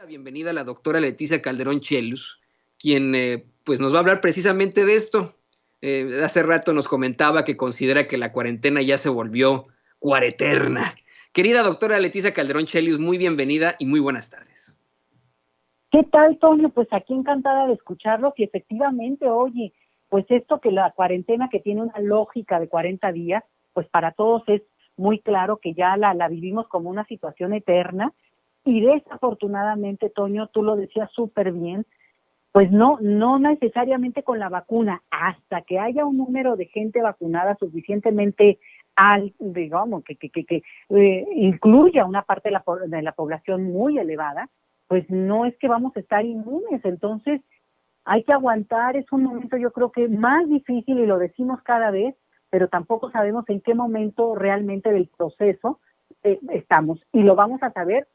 Bienvenida a la doctora Leticia Calderón Chelius, quien pues nos va a hablar precisamente de esto. Hace rato nos comentaba que considera que la cuarentena ya se volvió cuareterna. Querida doctora Leticia Calderón Chelius, muy bienvenida y muy buenas tardes. ¿Qué tal, Toño? Pues aquí encantada de escucharlo, que efectivamente, oye, pues esto que la cuarentena que tiene una lógica de 40 días, pues para todos es muy claro que ya la vivimos como una situación eterna y desafortunadamente, Toño, tú lo decías súper bien, pues no necesariamente con la vacuna, hasta que haya un número de gente vacunada suficientemente digamos, que incluya una parte de la población muy elevada, pues no es que vamos a estar inmunes. Entonces hay que aguantar. Es un momento, yo creo que más difícil, y lo decimos cada vez, pero tampoco sabemos en qué momento realmente del proceso estamos, y lo vamos a saber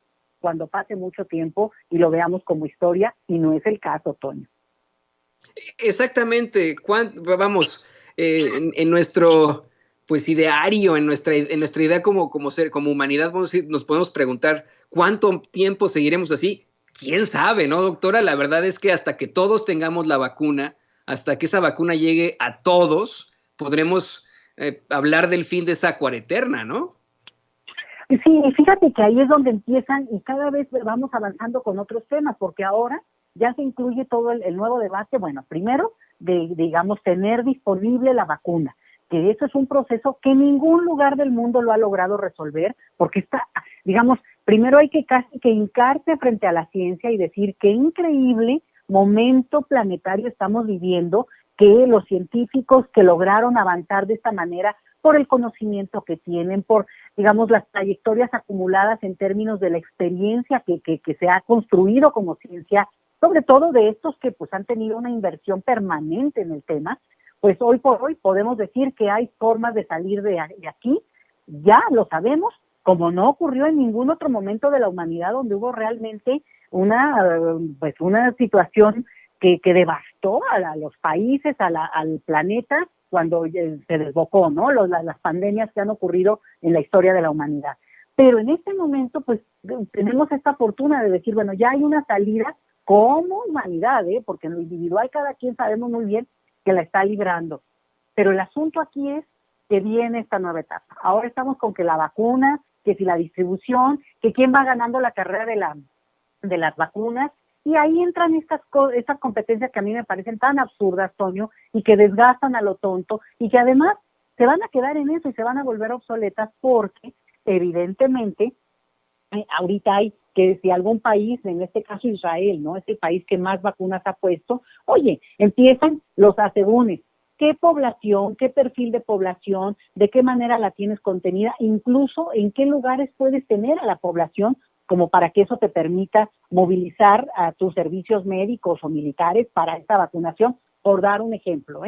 cuando pase mucho tiempo y lo veamos como historia, y no es el caso, Toño. Exactamente. Vamos, en nuestro pues ideario, en nuestra idea como humanidad, vamos a decir, nos podemos preguntar cuánto tiempo seguiremos así. ¿Quién sabe, no, doctora? La verdad es que hasta que todos tengamos la vacuna, hasta que esa vacuna llegue a todos, podremos hablar del fin de esa cuareterna, ¿no? Sí, fíjate que ahí es donde empiezan, y cada vez vamos avanzando con otros temas, porque ahora ya se incluye todo el nuevo debate. Bueno, primero, digamos, tener disponible la vacuna, que eso es un proceso que ningún lugar del mundo lo ha logrado resolver, porque está, digamos, primero hay que casi que hincarse frente a la ciencia y decir qué increíble momento planetario estamos viviendo, que los científicos que lograron avanzar de esta manera, por el conocimiento que tienen, por, digamos, las trayectorias acumuladas en términos de la experiencia que se ha construido como ciencia, sobre todo de estos que pues han tenido una inversión permanente en el tema, pues hoy por hoy podemos decir que hay formas de salir de aquí, ya lo sabemos, como no ocurrió en ningún otro momento de la humanidad donde hubo realmente una situación que devastó a los países, al planeta, cuando se desbocó, ¿no? Las pandemias que han ocurrido en la historia de la humanidad. Pero en este momento, pues, tenemos esta fortuna de decir, bueno, ya hay una salida como humanidad, porque en lo individual cada quien sabemos muy bien que la está librando. Pero el asunto aquí es que viene esta nueva etapa. Ahora estamos con que la vacuna, que si la distribución, que quién va ganando la carrera de las vacunas, y ahí entran estas competencias que a mí me parecen tan absurdas, Toño, y que desgastan a lo tonto, y que además se van a quedar en eso y se van a volver obsoletas porque, evidentemente, ahorita hay que si algún país, en este caso Israel, ¿no? Es el país que más vacunas ha puesto, oye, empiezan los asegúnes. ¿Qué población, qué perfil de población, de qué manera la tienes contenida, incluso en qué lugares puedes tener a la población como para que eso te permita movilizar a tus servicios médicos o militares para esta vacunación, por dar un ejemplo,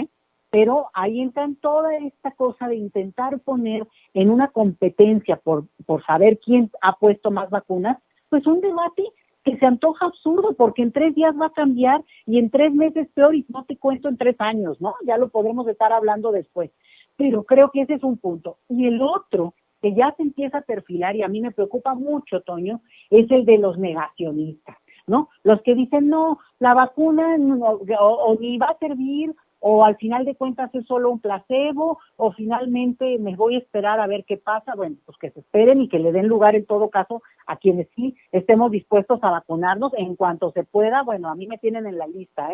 Pero ahí entran toda esta cosa de intentar poner en una competencia por saber quién ha puesto más vacunas, pues un debate que se antoja absurdo, porque en 3 días va a cambiar y en 3 meses peor, y no te cuento en 3 años, ¿no? Ya lo podremos estar hablando después. Pero creo que ese es un punto. Y el otro, que ya se empieza a perfilar, y a mí me preocupa mucho, Toño, es el de los negacionistas, ¿no? Los que dicen, no, la vacuna o ni va a servir, o al final de cuentas es solo un placebo, o finalmente me voy a esperar a ver qué pasa. Bueno, pues que se esperen y que le den lugar en todo caso a quienes sí estemos dispuestos a vacunarnos en cuanto se pueda. Bueno, a mí me tienen en la lista,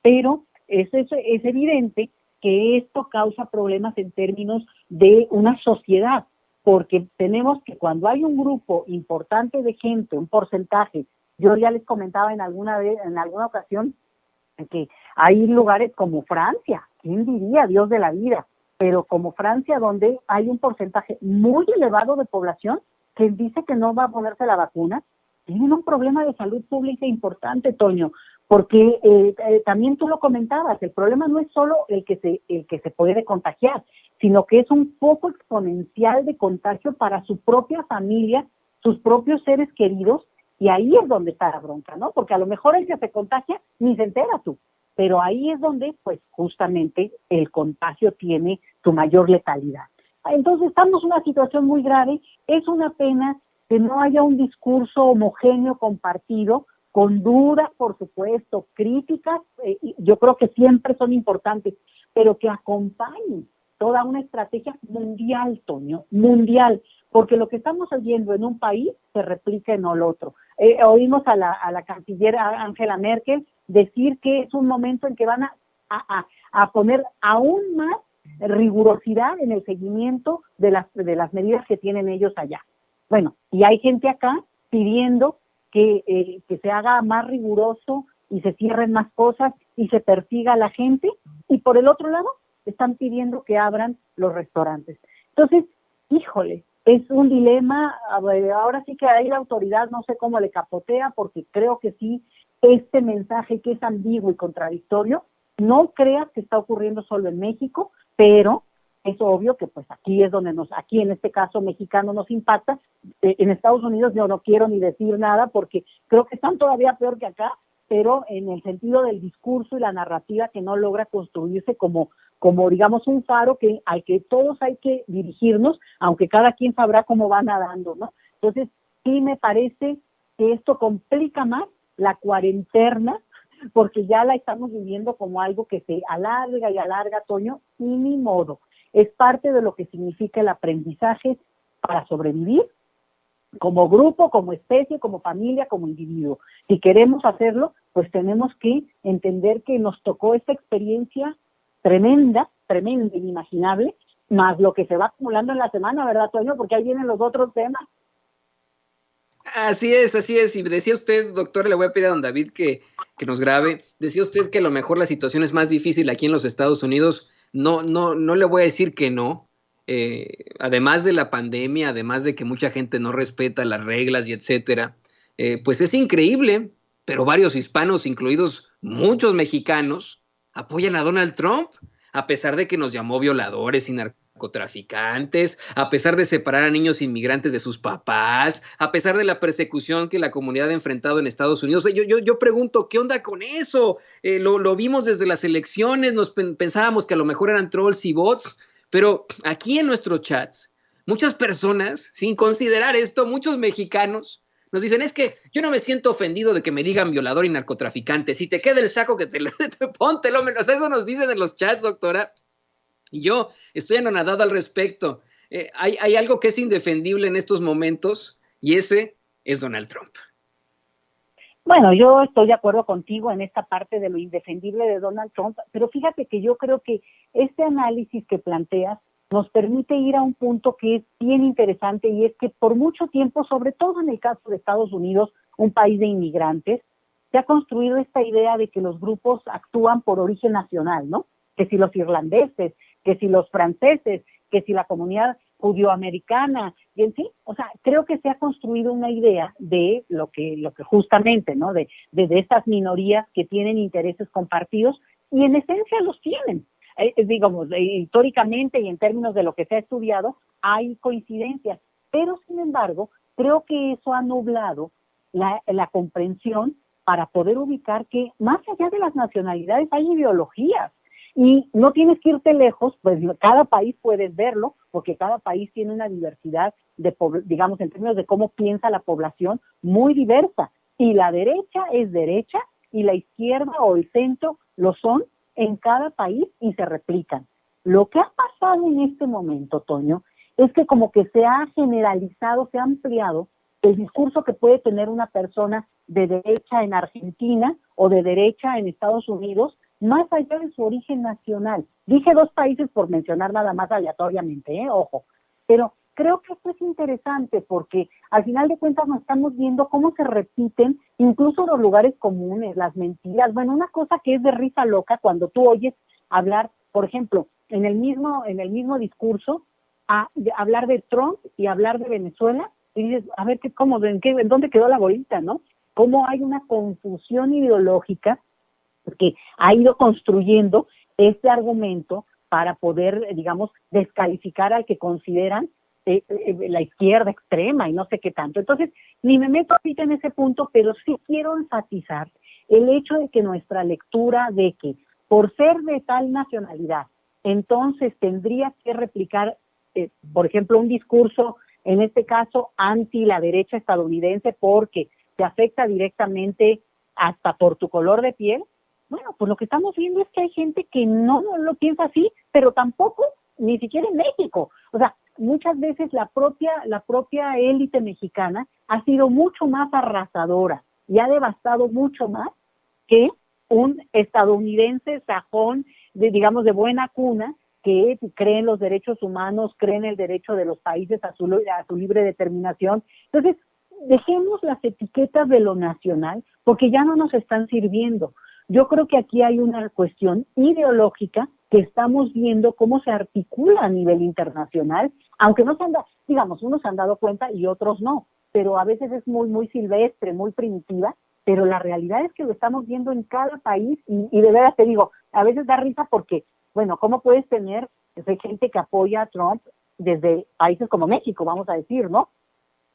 pero es evidente que esto causa problemas en términos de una sociedad, porque tenemos que cuando hay un grupo importante de gente, un porcentaje, yo ya les comentaba en alguna ocasión, que hay lugares como Francia, ¿quién diría? Dios de la vida, pero como Francia, donde hay un porcentaje muy elevado de población que dice que no va a ponerse la vacuna, tienen un problema de salud pública importante, Toño, porque también tú lo comentabas, el problema no es solo el que se puede contagiar, sino que es un foco exponencial de contagio para su propia familia, sus propios seres queridos. Y ahí es donde está la bronca, ¿no? Porque a lo mejor el que se contagia ni se entera tú, pero ahí es donde, pues, justamente el contagio tiene su mayor letalidad. Entonces estamos en una situación muy grave. Es una pena que no haya un discurso homogéneo compartido, con dudas, por supuesto, críticas, yo creo que siempre son importantes, pero que acompañen toda una estrategia mundial, Toño, mundial, porque lo que estamos oyendo en un país se replica en el otro. Oímos a la canciller Angela Merkel decir que es un momento en que van a poner aún más rigurosidad en el seguimiento de las medidas que tienen ellos allá. Bueno, y hay gente acá pidiendo que se haga más riguroso y se cierren más cosas y se persiga a la gente, y por el otro lado están pidiendo que abran los restaurantes. Entonces, híjole, es un dilema. Ahora sí que ahí la autoridad no sé cómo le capotea, porque creo que sí, este mensaje que es ambiguo y contradictorio, no creas que está ocurriendo solo en México, pero es obvio que pues aquí es donde aquí en este caso mexicano nos impacta. En Estados Unidos yo no quiero ni decir nada porque creo que están todavía peor que acá, pero en el sentido del discurso y la narrativa que no logra construirse como digamos un faro al que todos hay que dirigirnos, aunque cada quien sabrá cómo va nadando, ¿no? Entonces, sí me parece que esto complica más la cuarentena, porque ya la estamos viviendo como algo que se alarga y alarga, Toño, y ni modo. Es parte de lo que significa el aprendizaje para sobrevivir como grupo, como especie, como familia, como individuo. Si queremos hacerlo, pues tenemos que entender que nos tocó esta experiencia tremenda, inimaginable, más lo que se va acumulando en la semana, ¿verdad, Toño? Porque ahí vienen los otros temas. Así es. Y decía usted, doctor, le voy a pedir a don David que nos grabe. Decía usted que a lo mejor la situación es más difícil aquí en los Estados Unidos. No le voy a decir que no. Además de la pandemia, además de que mucha gente no respeta las reglas y etcétera, pues es increíble, pero varios hispanos, incluidos muchos mexicanos, apoyan a Donald Trump, a pesar de que nos llamó violadores y narcotraficantes, a pesar de separar a niños inmigrantes de sus papás, a pesar de la persecución que la comunidad ha enfrentado en Estados Unidos. Yo pregunto, ¿qué onda con eso? Lo vimos desde las elecciones, pensábamos que a lo mejor eran trolls y bots, pero aquí en nuestros chats, muchas personas, sin considerar esto, muchos mexicanos, nos dicen, es que yo no me siento ofendido de que me digan violador y narcotraficante. Si te queda el saco, que póntelo. O sea, eso nos dicen en los chats, doctora. Y yo estoy anonadado al respecto. Hay algo que es indefendible en estos momentos, y ese es Donald Trump. Bueno, yo estoy de acuerdo contigo en esta parte de lo indefendible de Donald Trump, pero fíjate que yo creo que este análisis que planteas nos permite ir a un punto que es bien interesante, y es que por mucho tiempo, sobre todo en el caso de Estados Unidos, un país de inmigrantes, se ha construido esta idea de que los grupos actúan por origen nacional, ¿no? Que si los irlandeses, que si los franceses, que si la comunidad judioamericana, y en fin, o sea, creo que se ha construido una idea de lo que justamente, ¿no? De estas minorías que tienen intereses compartidos, y en esencia los tienen. Digamos, históricamente y en términos de lo que se ha estudiado, hay coincidencias, pero sin embargo, creo que eso ha nublado la comprensión para poder ubicar que más allá de las nacionalidades hay ideologías, y no tienes que irte lejos, pues cada país puedes verlo, porque cada país tiene una diversidad digamos, en términos de cómo piensa la población, muy diversa, y la derecha es derecha, y la izquierda o el centro lo son en cada país y se replican. Lo que ha pasado en este momento, Toño, es que como que se ha generalizado, se ha ampliado el discurso que puede tener una persona de derecha en Argentina o de derecha en Estados Unidos, más allá de su origen nacional. Dije dos países por mencionar nada más aleatoriamente, ojo, pero creo que esto es interesante porque al final de cuentas nos estamos viendo cómo se repiten incluso los lugares comunes, las mentiras. Bueno, una cosa que es de risa loca cuando tú oyes hablar, por ejemplo, en el mismo discurso, hablar de Trump y hablar de Venezuela, y dices, a ver, ¿en dónde quedó la bolita, no? Cómo hay una confusión ideológica que ha ido construyendo este argumento para poder, digamos, descalificar al que consideran la izquierda extrema y no sé qué tanto. Entonces, ni me meto ahorita en ese punto, pero sí quiero enfatizar el hecho de que nuestra lectura de que por ser de tal nacionalidad, entonces tendría que replicar, por ejemplo, un discurso, en este caso, anti la derecha estadounidense, porque te afecta directamente hasta por tu color de piel, bueno, pues lo que estamos viendo es que hay gente que no lo piensa así, pero tampoco, ni siquiera en México. O sea, muchas veces la propia élite mexicana ha sido mucho más arrasadora y ha devastado mucho más que un estadounidense sajón, digamos, de buena cuna, que cree en los derechos humanos, cree en el derecho de los países a su libre determinación. Entonces, dejemos las etiquetas de lo nacional, porque ya no nos están sirviendo. Yo creo que aquí hay una cuestión ideológica que estamos viendo cómo se articula a nivel internacional, aunque no se han dado, digamos, unos se han dado cuenta y otros no, pero a veces es muy, muy silvestre, muy primitiva, pero la realidad es que lo estamos viendo en cada país y de veras te digo, a veces da risa porque, bueno, ¿cómo puedes tener gente que apoya a Trump desde países como México, vamos a decir, ¿no?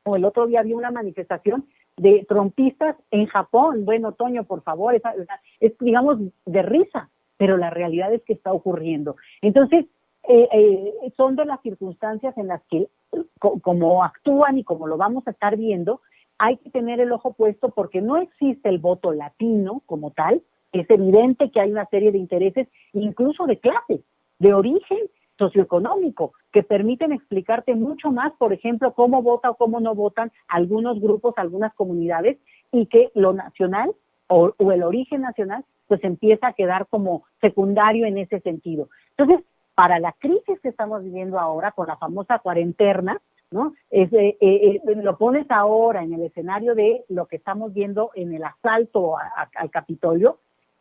O el otro día había una manifestación de trumpistas en Japón. Bueno, Toño, por favor, es digamos, de risa, pero la realidad es que está ocurriendo. Entonces, son de las circunstancias en las que, como actúan y como lo vamos a estar viendo, hay que tener el ojo puesto porque no existe el voto latino como tal. Es evidente que hay una serie de intereses, incluso de clase, de origen socioeconómico, que permiten explicarte mucho más, por ejemplo, cómo vota o cómo no votan algunos grupos, algunas comunidades, y que lo nacional o el origen nacional pues empieza a quedar como secundario en ese sentido. Entonces, para la crisis que estamos viviendo ahora, con la famosa cuarentena, ¿no? Lo pones ahora en el escenario de lo que estamos viendo en el asalto al Capitolio,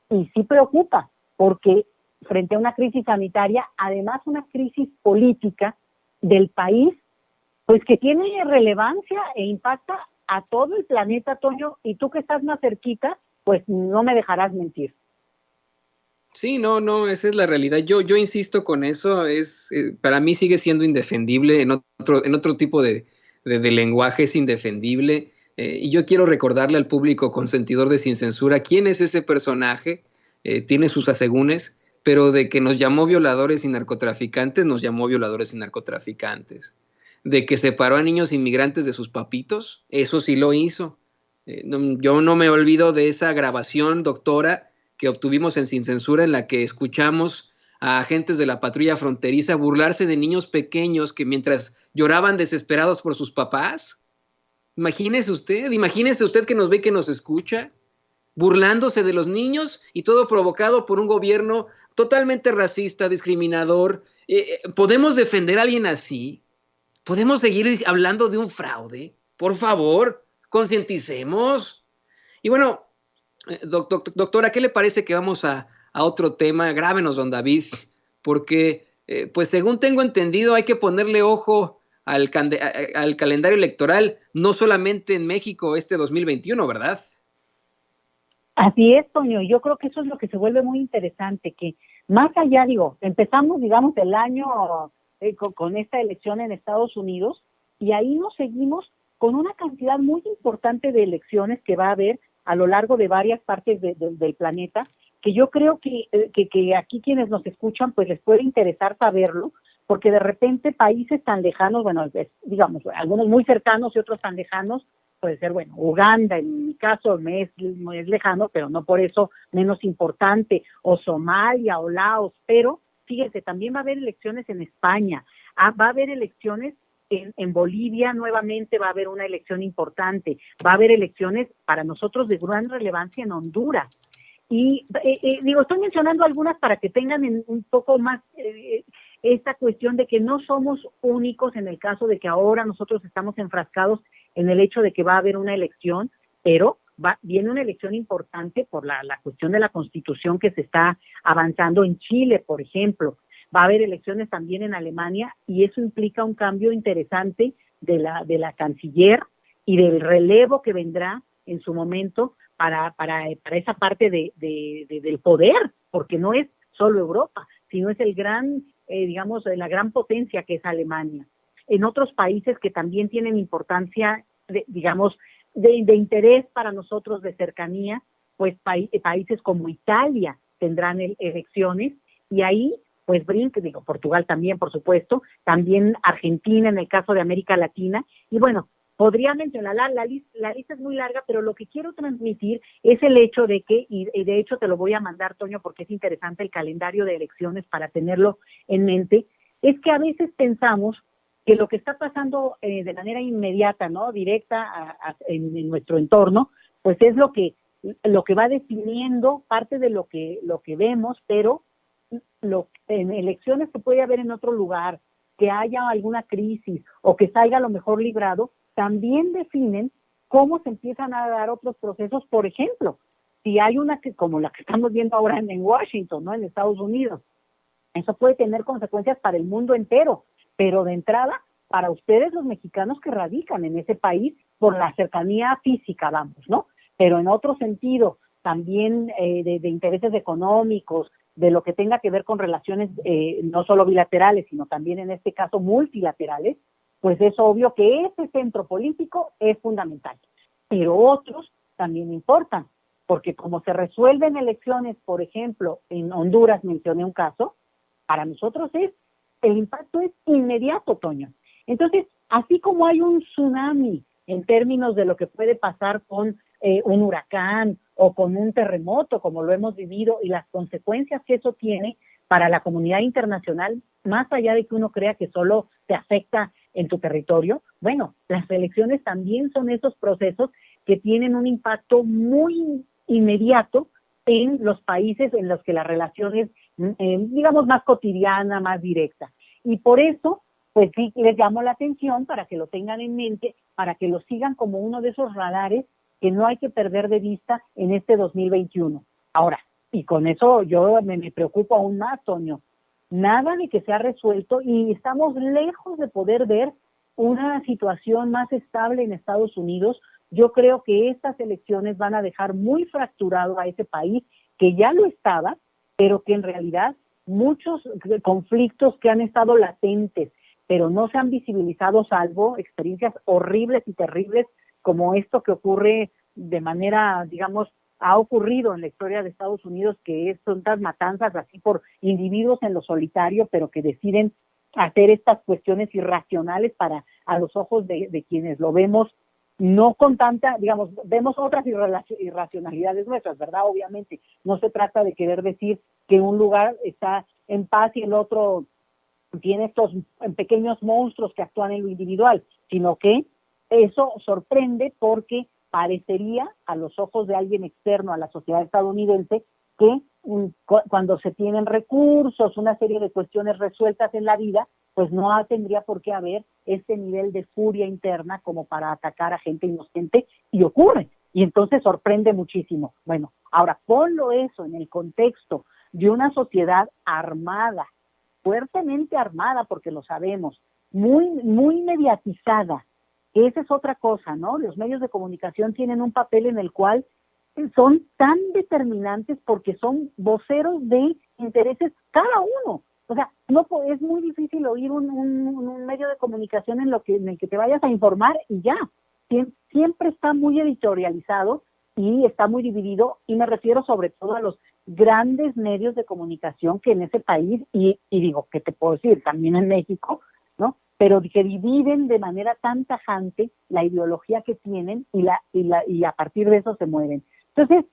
y sí preocupa, porque frente a una crisis sanitaria, además una crisis política del país, pues que tiene relevancia e impacta a todo el planeta, Toño, y tú que estás más cerquita, pues no me dejarás mentir. Sí, no, esa es la realidad. Yo insisto con eso, para mí sigue siendo indefendible, en otro tipo de lenguaje es indefendible. Y yo quiero recordarle al público consentidor de Sin Censura quién es ese personaje, tiene sus asegúnes, pero de que nos llamó violadores y narcotraficantes, nos llamó violadores y narcotraficantes. De que separó a niños inmigrantes de sus papitos, eso sí lo hizo. Yo no me olvido de esa grabación, doctora, que obtuvimos en Sin Censura, en la que escuchamos a agentes de la patrulla fronteriza burlarse de niños pequeños que mientras lloraban desesperados por sus papás. Imagínese usted que nos ve, que nos escucha, burlándose de los niños y todo provocado por un gobierno totalmente racista, discriminador. ¿Podemos defender a alguien así? ¿Podemos seguir hablando de un fraude? Por favor, concienticemos. Y bueno, doctora, ¿qué le parece que vamos a otro tema? Grábenos, don David, porque pues según tengo entendido hay que ponerle ojo al calendario electoral, no solamente en México este 2021, ¿verdad? Así es, Toño, yo creo que eso es lo que se vuelve muy interesante, que más allá, empezamos, digamos, el año con esta elección en Estados Unidos, y ahí nos seguimos con una cantidad muy importante de elecciones que va a haber a lo largo de varias partes del planeta, que yo creo que aquí quienes nos escuchan pues les puede interesar saberlo, porque de repente países tan lejanos, bueno, digamos, algunos muy cercanos y otros tan lejanos, puede ser, bueno, Uganda, en mi caso me es lejano, pero no por eso menos importante, o Somalia, o Laos, pero fíjese, también va a haber elecciones en España, va a haber elecciones en Bolivia, nuevamente va a haber una elección importante, va a haber elecciones para nosotros de gran relevancia en Honduras. Y estoy mencionando algunas para que tengan un poco más esta cuestión de que no somos únicos en el caso de que ahora nosotros estamos enfrascados en el hecho de que va a haber una elección, pero viene una elección importante por la cuestión de la Constitución que se está avanzando en Chile, por ejemplo. Va a haber elecciones también en Alemania y eso implica un cambio interesante de la canciller y del relevo que vendrá en su momento para esa parte del poder, porque no es solo Europa, sino es el gran, la gran potencia que es Alemania. En otros países que también tienen importancia, de interés para nosotros, de cercanía, pues países como Italia tendrán elecciones, y ahí pues Portugal también, por supuesto, también Argentina en el caso de América Latina, y bueno, podría mencionar, la lista es muy larga, pero lo que quiero transmitir es el hecho de que, y de hecho te lo voy a mandar, Toño, porque es interesante el calendario de elecciones para tenerlo en mente, es que a veces pensamos que lo que está pasando de manera inmediata, ¿no? Directa en nuestro entorno, pues es lo que va definiendo parte de lo que vemos, pero en elecciones que puede haber en otro lugar, que haya alguna crisis o que salga a lo mejor librado, también definen cómo se empiezan a dar otros procesos. Por ejemplo, si hay una que, como la que estamos viendo ahora en Washington, ¿no? En Estados Unidos, eso puede tener consecuencias para el mundo entero, pero de entrada, para ustedes los mexicanos que radican en ese país por la cercanía física, vamos, ¿no? Pero en otro sentido, también de intereses económicos, de lo que tenga que ver con relaciones no solo bilaterales, sino también en este caso multilaterales, pues es obvio que ese centro político es fundamental. Pero otros también importan, porque como se resuelven elecciones, por ejemplo, en Honduras mencioné un caso, para nosotros el impacto es inmediato, Toño. Entonces, así como hay un tsunami en términos de lo que puede pasar con un huracán o con un terremoto, como lo hemos vivido, y las consecuencias que eso tiene para la comunidad internacional, más allá de que uno crea que solo te afecta en tu territorio, bueno, las elecciones también son esos procesos que tienen un impacto muy inmediato en los países en los que la relación es, digamos, más cotidiana, más directa. Y por eso, pues sí, les llamo la atención para que lo tengan en mente, para que lo sigan como uno de esos radares que no hay que perder de vista en este 2021. Ahora, y con eso yo me preocupo aún más, Toño, nada de que se ha resuelto y estamos lejos de poder ver una situación más estable en Estados Unidos. Yo creo que estas elecciones van a dejar muy fracturado a ese país, que ya lo estaba, pero que en realidad muchos conflictos que han estado latentes, pero no se han visibilizado, salvo experiencias horribles y terribles como esto que ocurre de manera, digamos, ha ocurrido en la historia de Estados Unidos, que son estas matanzas así por individuos en lo solitario, pero que deciden hacer estas cuestiones irracionales para a los ojos de quienes lo vemos, no con tanta, digamos, vemos otras irracionalidades nuestras, ¿verdad? Obviamente, no se trata de querer decir que un lugar está en paz y el otro tiene estos pequeños monstruos que actúan en lo individual, sino que eso sorprende porque parecería a los ojos de alguien externo a la sociedad estadounidense que cuando se tienen recursos, una serie de cuestiones resueltas en la vida, pues no tendría por qué haber este nivel de furia interna como para atacar a gente inocente, y ocurre, y entonces sorprende muchísimo. Bueno, ahora ponlo eso en el contexto de una sociedad armada, fuertemente armada, porque lo sabemos, muy mediatizada. Esa es otra cosa, ¿no? Los medios de comunicación tienen un papel en el cual son tan determinantes porque son voceros de intereses cada uno. O sea, no es muy difícil oír un medio de comunicación en el que te vayas a informar y ya. Siempre está muy editorializado y está muy dividido, y me refiero sobre todo a los grandes medios de comunicación que en ese país, y digo, ¿qué te puedo decir? También en México, ¿no? Pero que dividen de manera tan tajante la ideología que tienen y a partir de eso se mueven. Entonces,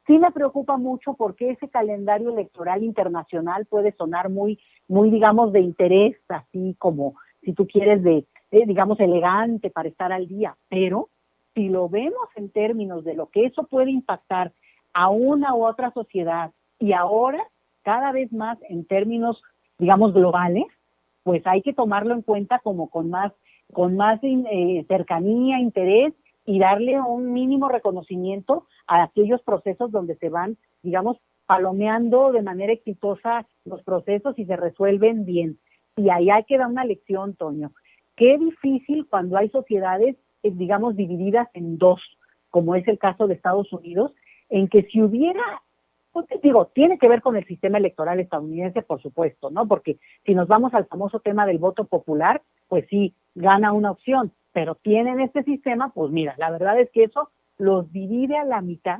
sí me preocupa mucho porque ese calendario electoral internacional puede sonar muy, digamos, de interés, así como, si tú quieres, digamos, elegante para estar al día, pero si lo vemos en términos de lo que eso puede impactar a una u otra sociedad, y ahora cada vez más en términos, digamos, globales, pues hay que tomarlo en cuenta como con más cercanía, interés, y darle un mínimo reconocimiento a aquellos procesos donde se van, digamos, palomeando de manera exitosa los procesos y se resuelven bien. Y ahí hay que dar una lección, Toño. Qué difícil cuando hay sociedades, digamos, divididas en dos, como es el caso de Estados Unidos, en que si hubiera, pues, digo, tiene que ver con el sistema electoral estadounidense, por supuesto, ¿no? Porque si nos vamos al famoso tema del voto popular, pues sí, gana una opción, pero tienen este sistema, pues mira, la verdad es que eso los divide a la mitad,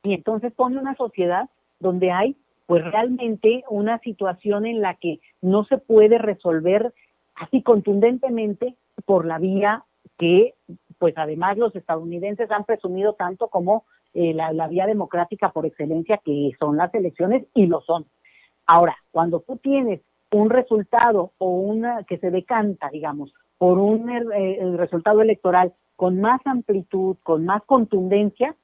y entonces pone una sociedad donde hay, pues realmente una situación en la que no se puede resolver así contundentemente por la vía que pues además los estadounidenses han presumido tanto como la vía democrática por excelencia que son las elecciones, y lo son. Ahora, cuando tú tienes un resultado o una que se decanta, digamos, por un el resultado electoral con más amplitud, con más contundencia,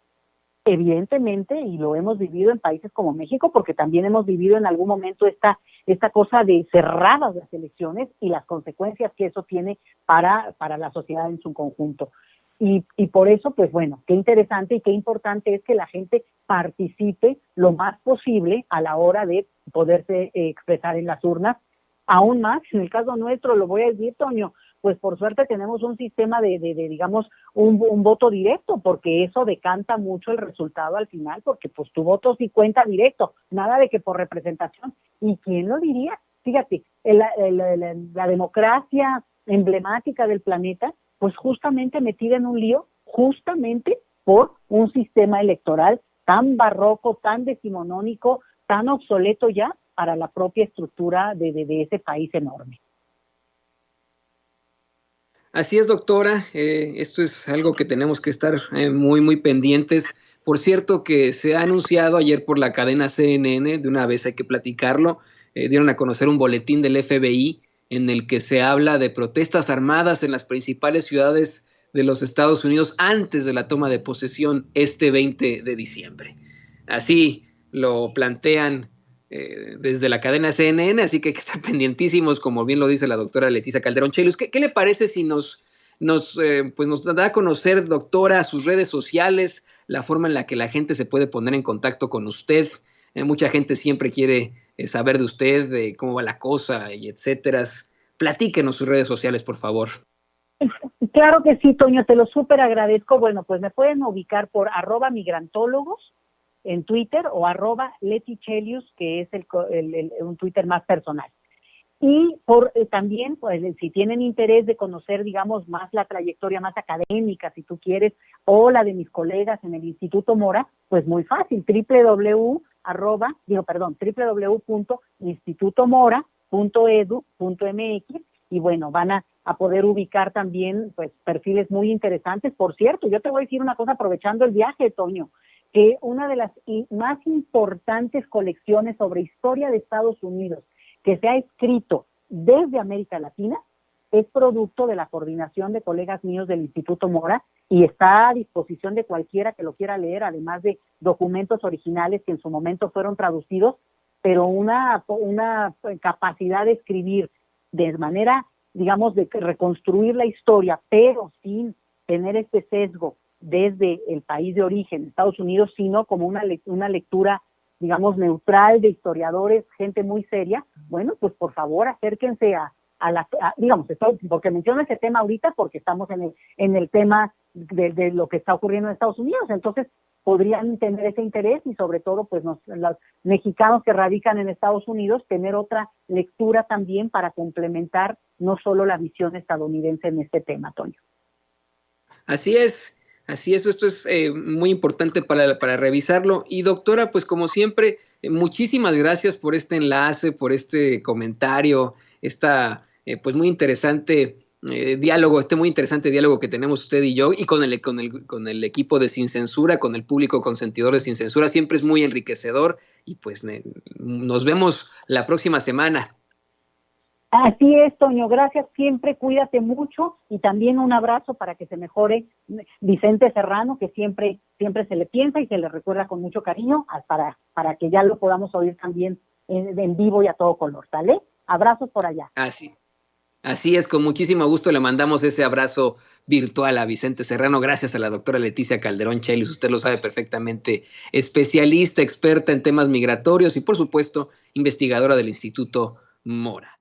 evidentemente, y lo hemos vivido en países como México, porque también hemos vivido en algún momento esta cosa de cerradas las elecciones y las consecuencias que eso tiene para la sociedad en su conjunto. Y por eso, pues bueno, qué interesante y qué importante es que la gente participe lo más posible a la hora de poderse expresar en las urnas. Aún más, en el caso nuestro, lo voy a decir, Toño, pues por suerte tenemos un sistema de digamos, un voto directo, porque eso decanta mucho el resultado al final, porque pues tu voto sí cuenta directo, nada de que por representación. ¿Y quién lo diría? Fíjate, la democracia emblemática del planeta, pues justamente metida en un lío, justamente por un sistema electoral tan barroco, tan decimonónico, tan obsoleto ya para la propia estructura de ese país enorme. Así es, doctora. Esto es algo que tenemos que estar muy, muy pendientes. Por cierto, que se ha anunciado ayer por la cadena CNN, de una vez hay que platicarlo, dieron a conocer un boletín del FBI en el que se habla de protestas armadas en las principales ciudades de los Estados Unidos antes de la toma de posesión este 20 de diciembre. Así lo plantean desde la cadena CNN, así que hay que estar pendientísimos, como bien lo dice la doctora Leticia Calderón Chelius. ¿Qué le parece si nos da a conocer, doctora, sus redes sociales, la forma en la que la gente se puede poner en contacto con usted? Mucha gente siempre quiere saber de usted, de cómo va la cosa, y etcétera. Platíquenos sus redes sociales, por favor. Claro que sí, Toño, te lo súper agradezco. Bueno, pues me pueden ubicar por @migrantólogos en Twitter o @letichelius, que es un Twitter más personal. Y también, pues, si tienen interés de conocer, digamos, más la trayectoria más académica, si tú quieres, o la de mis colegas en el Instituto Mora, pues muy fácil, www.institutomora.edu.mx, y bueno, van a poder ubicar también, pues, perfiles muy interesantes. Por cierto, yo te voy a decir una cosa aprovechando el viaje, Toño, que una de las más importantes colecciones sobre historia de Estados Unidos que se ha escrito desde América Latina es producto de la coordinación de colegas míos del Instituto Mora, y está a disposición de cualquiera que lo quiera leer, además de documentos originales que en su momento fueron traducidos, pero una capacidad de escribir de manera, digamos, de reconstruir la historia, pero sin tener este sesgo desde el país de origen, Estados Unidos, sino como una lectura, digamos, neutral de historiadores, gente muy seria. Bueno, pues por favor acérquense digamos, porque menciono ese tema ahorita porque estamos en el tema de lo que está ocurriendo en Estados Unidos, entonces podrían tener ese interés, y sobre todo pues los mexicanos que radican en Estados Unidos, tener otra lectura también para complementar no solo la visión estadounidense en este tema, Toño. Así es, esto es muy importante para revisarlo. Y doctora, pues como siempre, muchísimas gracias por este enlace, por este comentario, pues muy interesante diálogo, muy interesante diálogo que tenemos usted y yo, y con el equipo de Sin Censura, con el público consentidor de Sin Censura. Siempre es muy enriquecedor, y pues nos vemos la próxima semana. Así es, Toño, gracias siempre, cuídate mucho, y también un abrazo para que se mejore Vicente Serrano, que siempre se le piensa y se le recuerda con mucho cariño, para que ya lo podamos oír también en vivo y a todo color, ¿sale? Abrazos por allá. Así es, con muchísimo gusto le mandamos ese abrazo virtual a Vicente Serrano. Gracias a la doctora Leticia Calderón Chelius, usted lo sabe perfectamente, especialista, experta en temas migratorios y por supuesto investigadora del Instituto Mora.